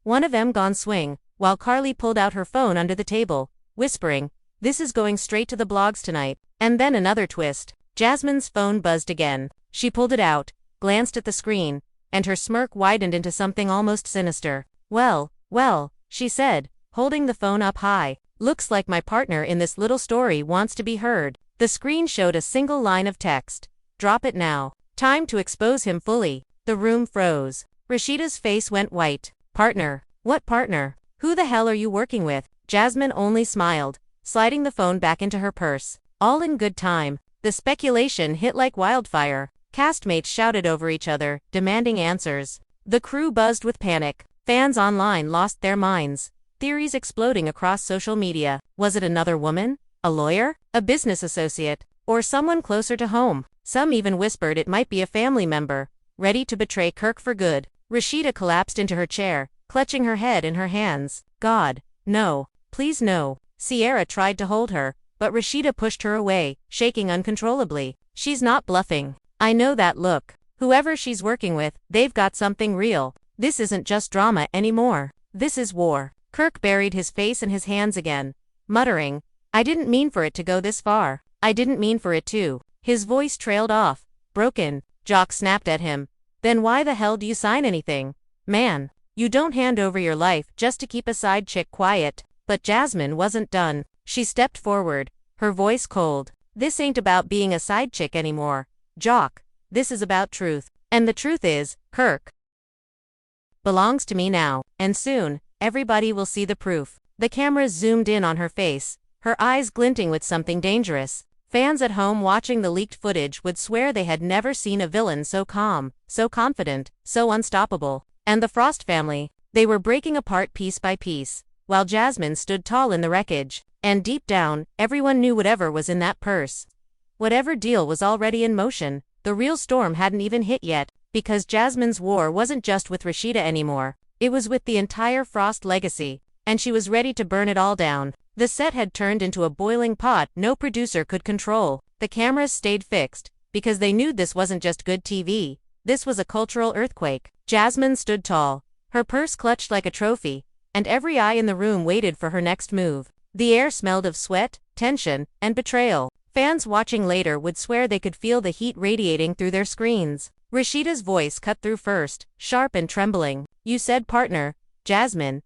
One of 'em gone swing," while Carly pulled out her phone under the table, whispering, "This is going straight to the blogs tonight." And then another twist. Jasmine's phone buzzed again. She pulled it out, glanced at the screen, and her smirk widened into something almost sinister. Well, she said, holding the phone up high. "Looks like my partner in this little story wants to be heard." The screen showed a single line of text. "Drop it now. Time to expose him fully." The room froze. Rashida's face went white. "Partner? What partner? Who the hell are you working with?" Jasmine only smiled, sliding the phone back into her purse. All in good time. The speculation hit like wildfire. Castmates shouted over each other, demanding answers. The crew buzzed with panic. Fans online lost their minds. Theories exploding across social media. Was it another woman? A lawyer? A business associate? Or someone closer to home? Some even whispered it might be a family member, ready to betray Kirk for good. Rashida collapsed into her chair, clutching her head in her hands. "God, no. Please no." Sierra tried to hold her, but Rashida pushed her away, shaking uncontrollably. "She's not bluffing. I know that look. Whoever she's working with, they've got something real. This isn't just drama anymore. This is war." Kirk buried his face in his hands again, muttering, "I didn't mean for it to go this far. I didn't mean for it to." His voice trailed off, broken. Jock snapped at him. "Then why the hell do you sign anything? Man, you don't hand over your life just to keep a side chick quiet." But Jasmine wasn't done. She stepped forward, her voice cold. "This ain't about being a side chick anymore, Jock. This is about truth. And the truth is, Kirk belongs to me now, and soon, everybody will see the proof." The cameras zoomed in on her face, her eyes glinting with something dangerous. Fans at home watching the leaked footage would swear they had never seen a villain so calm, so confident, so unstoppable. And the Frost family, they were breaking apart piece by piece, while Jasmine stood tall in the wreckage. And deep down, everyone knew whatever was in that purse, whatever deal was already in motion, the real storm hadn't even hit yet, because Jasmine's war wasn't just with Rashida anymore, it was with the entire Frost legacy, and she was ready to burn it all down. The set had turned into a boiling pot no producer could control. The cameras stayed fixed, because they knew this wasn't just good TV, this was a cultural earthquake. Jasmine stood tall, her purse clutched like a trophy, and every eye in the room waited for her next move. The air smelled of sweat, tension, and betrayal. Fans watching later would swear they could feel the heat radiating through their screens. Rashida's voice cut through first, sharp and trembling. "You said partner, Jasmine.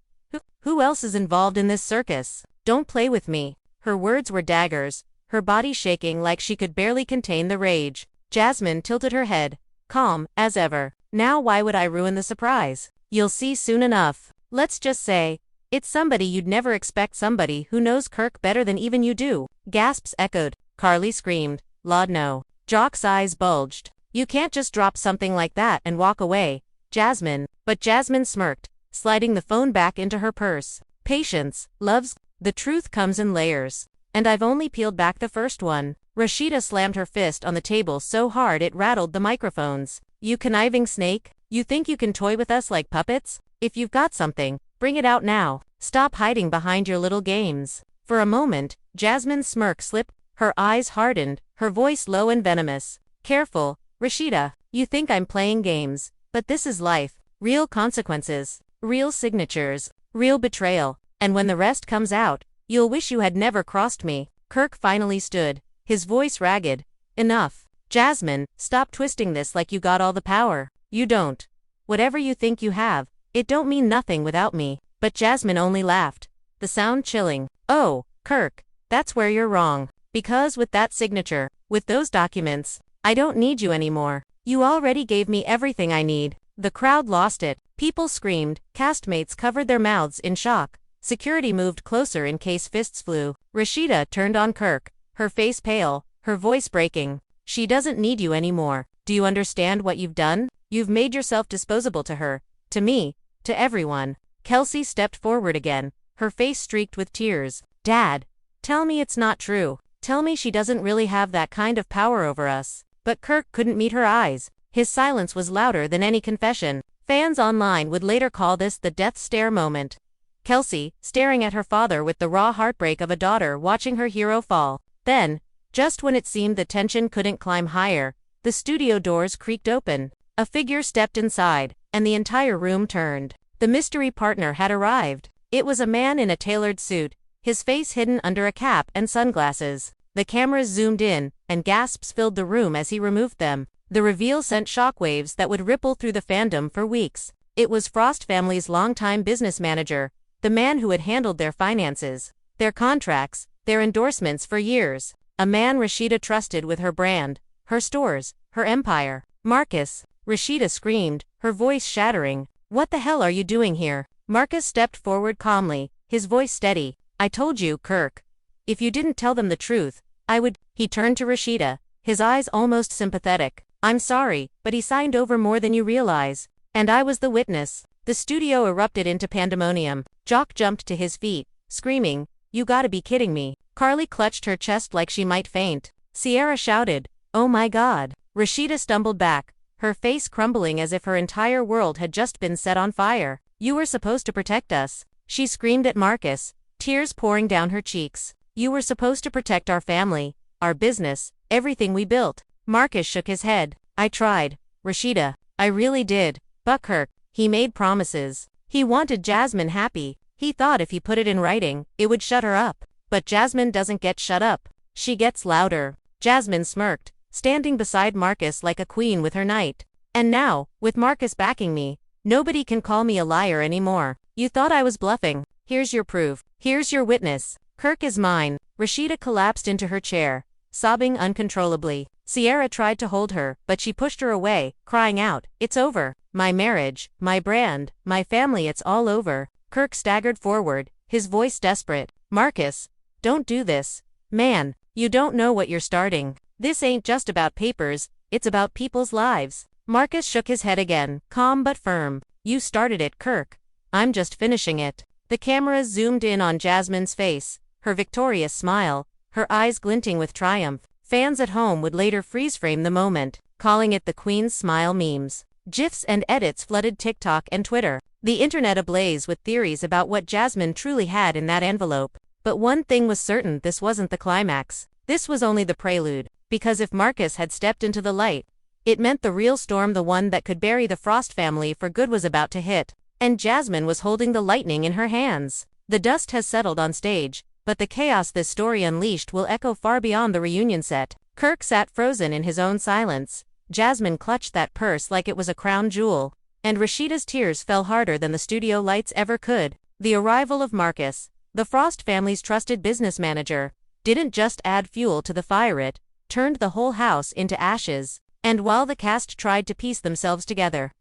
Who else is involved in this circus? Don't play with me." Her words were daggers, her body shaking like she could barely contain the rage. Jasmine tilted her head, calm as ever. "Now why would I ruin the surprise? You'll see soon enough. Let's just say, it's somebody you'd never expect, somebody who knows Kirk better than even you do." Gasps echoed. Carly screamed, "Lord no." Jock's eyes bulged. "You can't just drop something like that and walk away, Jasmine." But Jasmine smirked, sliding the phone back into her purse. "Patience, loves, the truth comes in layers. And I've only peeled back the first one. Rashida slammed her fist on the table so hard it rattled the microphones. You conniving snake? You think you can toy with us like puppets? If you've got something, bring it out now. Stop hiding behind your little games. For a moment, Jasmine's smirk slipped, her eyes hardened, her voice low and venomous. Careful, Rashida. You think I'm playing games, but this is life. Real consequences, real signatures, real betrayal. And when the rest comes out, you'll wish you had never crossed me. Kirk finally stood, his voice ragged. Enough. Jasmine, stop twisting this like you got all the power. You don't. Whatever you think you have, it don't mean nothing without me. But Jasmine only laughed, the sound chilling. Oh, Kirk, that's where you're wrong. Because with that signature, with those documents, I don't need you anymore. You already gave me everything I need. The crowd lost it. People screamed, castmates covered their mouths in shock. Security moved closer in case fists flew. Rashida turned on Kirk, her face pale, her voice breaking. She doesn't need you anymore. Do you understand what you've done? You've made yourself disposable to her, to me, to everyone. Kelsey stepped forward again, her face streaked with tears. Dad, tell me it's not true. Tell me she doesn't really have that kind of power over us. But Kirk couldn't meet her eyes. His silence was louder than any confession. Fans online would later call this the death stare moment. Kelsey, staring at her father with the raw heartbreak of a daughter watching her hero fall. Then, just when it seemed the tension couldn't climb higher, the studio doors creaked open. A figure stepped inside, and the entire room turned. The mystery partner had arrived. It was a man in a tailored suit, his face hidden under a cap and sunglasses. The cameras zoomed in, and gasps filled the room as he removed them. The reveal sent shockwaves that would ripple through the fandom for weeks. It was Frost family's longtime business manager, the man who had handled their finances, their contracts, their endorsements for years. A man Rashida trusted with her brand, her stores, her empire. Marcus, Rashida screamed, her voice shattering. What the hell are you doing here? Marcus stepped forward calmly, his voice steady. I told you, Kirk. If you didn't tell them the truth, I would. He turned to Rashida, his eyes almost sympathetic. I'm sorry, but he signed over more than you realize. And I was the witness. The studio erupted into pandemonium. Jock jumped to his feet, screaming, You gotta be kidding me. Carly clutched her chest like she might faint. Sierra shouted, Oh my God. Rashida stumbled back, her face crumbling as if her entire world had just been set on fire. You were supposed to protect us. She screamed at Marcus, tears pouring down her cheeks. You were supposed to protect our family, our business, everything we built. Marcus shook his head. I tried, Rashida. I really did. But Kirk, he made promises. He wanted Jasmine happy. He thought if he put it in writing, it would shut her up. But Jasmine doesn't get shut up. She gets louder. Jasmine smirked, standing beside Marcus like a queen with her knight. And now, with Marcus backing me, nobody can call me a liar anymore. You thought I was bluffing. Here's your proof. Here's your witness. Kirk is mine. Rashida collapsed into her chair, sobbing uncontrollably. Sierra tried to hold her, but she pushed her away, crying out, It's over. My marriage, my brand, my family, it's all over. Kirk staggered forward, his voice desperate. Marcus, don't do this. Man, you don't know what you're starting. This ain't just about papers, it's about people's lives. Marcus shook his head again, calm but firm. You started it, Kirk. I'm just finishing it. The cameras zoomed in on Jasmine's face, her victorious smile, her eyes glinting with triumph. Fans at home would later freeze-frame the moment, calling it the Queen's Smile memes. GIFs and edits flooded TikTok and Twitter, the internet ablaze with theories about what Jasmine truly had in that envelope. But one thing was certain, this wasn't the climax. This was only the prelude, because if Marcus had stepped into the light, it meant the real storm, the one that could bury the Frost family for good, was about to hit. And Jasmine was holding the lightning in her hands. The dust has settled on stage, but the chaos this story unleashed will echo far beyond the reunion set. Kirk sat frozen in his own silence. Jasmine clutched that purse like it was a crown jewel. And Rashida's tears fell harder than the studio lights ever could. The arrival of Marcus, the Frost family's trusted business manager, didn't just add fuel to the fire, it turned the whole house into ashes. And while the cast tried to piece themselves together,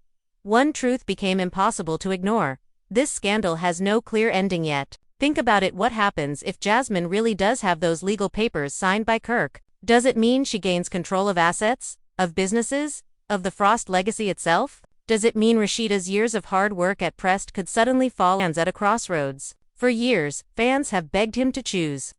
one truth became impossible to ignore. This scandal has no clear ending yet. Think about it, what happens if Jasmine really does have those legal papers signed by Kirk? Does it mean she gains control of assets, of businesses, of the Frost legacy itself? Does it mean Rashida's years of hard work at Prest could suddenly fall at a crossroads? For years, fans have begged him to choose.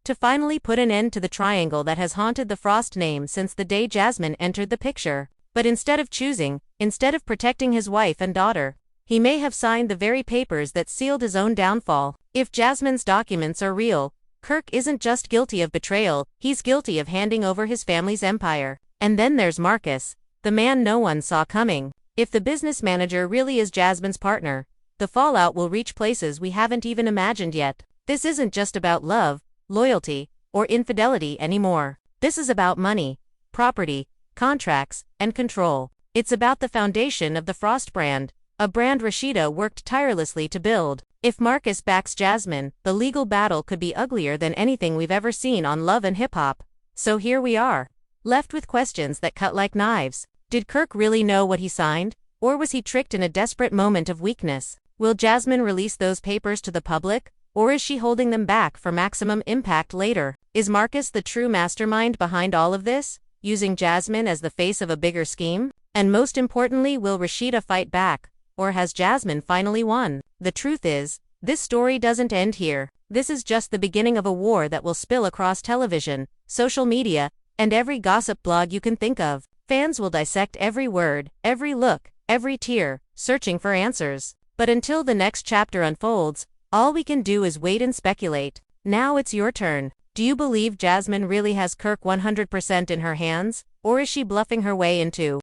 To finally put an end to the triangle that has haunted the Frost name since the day Jasmine entered the picture. But instead of protecting his wife and daughter, he may have signed the very papers that sealed his own downfall. If Jasmine's documents are real, Kirk isn't just guilty of betrayal, he's guilty of handing over his family's empire. And then there's Marcus, the man no one saw coming. If the business manager really is Jasmine's partner, the fallout will reach places we haven't even imagined yet. This isn't just about love, loyalty, or infidelity anymore. This is about money, property, contracts, and control. It's about the foundation of the Frost brand, a brand Rashida worked tirelessly to build. If Marcus backs Jasmine, the legal battle could be uglier than anything we've ever seen on Love and Hip Hop. So here we are, left with questions that cut like knives. Did Kirk really know what he signed? Or was he tricked in a desperate moment of weakness? Will Jasmine release those papers to the public? Or is she holding them back for maximum impact later? Is Marcus the true mastermind behind all of this, using Jasmine as the face of a bigger scheme? And most importantly, will Rashida fight back? Or has Jasmine finally won? The truth is, this story doesn't end here. This is just the beginning of a war that will spill across television, social media, and every gossip blog you can think of. Fans will dissect every word, every look, every tear, searching for answers. But until the next chapter unfolds, all we can do is wait and speculate. Now it's your turn. Do you believe Jasmine really has Kirk 100% in her hands? Or is she bluffing her way into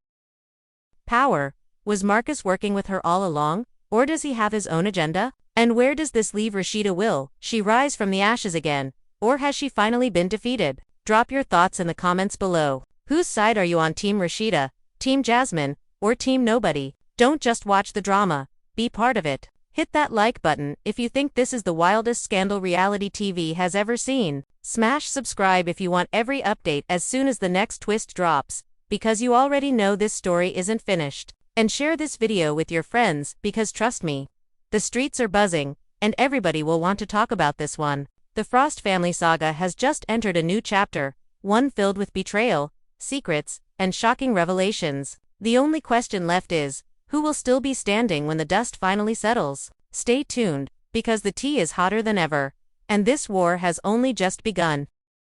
power? Was Marcus working with her all along? Or does he have his own agenda? And where does this leave Rashida? Will she rise from the ashes again? Or has she finally been defeated? Drop your thoughts in the comments below. Whose side are you on? Team Rashida, Team Jasmine, or Team Nobody? Don't just watch the drama, be part of it. Hit that like button if you think this is the wildest scandal reality TV has ever seen. Smash subscribe if you want every update as soon as the next twist drops, because you already know this story isn't finished. And share this video with your friends, because trust me, the streets are buzzing, and everybody will want to talk about this one. The Frost family saga has just entered a new chapter, one filled with betrayal, secrets, and shocking revelations. The only question left is, who will still be standing when the dust finally settles? Stay tuned, because the tea is hotter than ever, and this war has only just begun.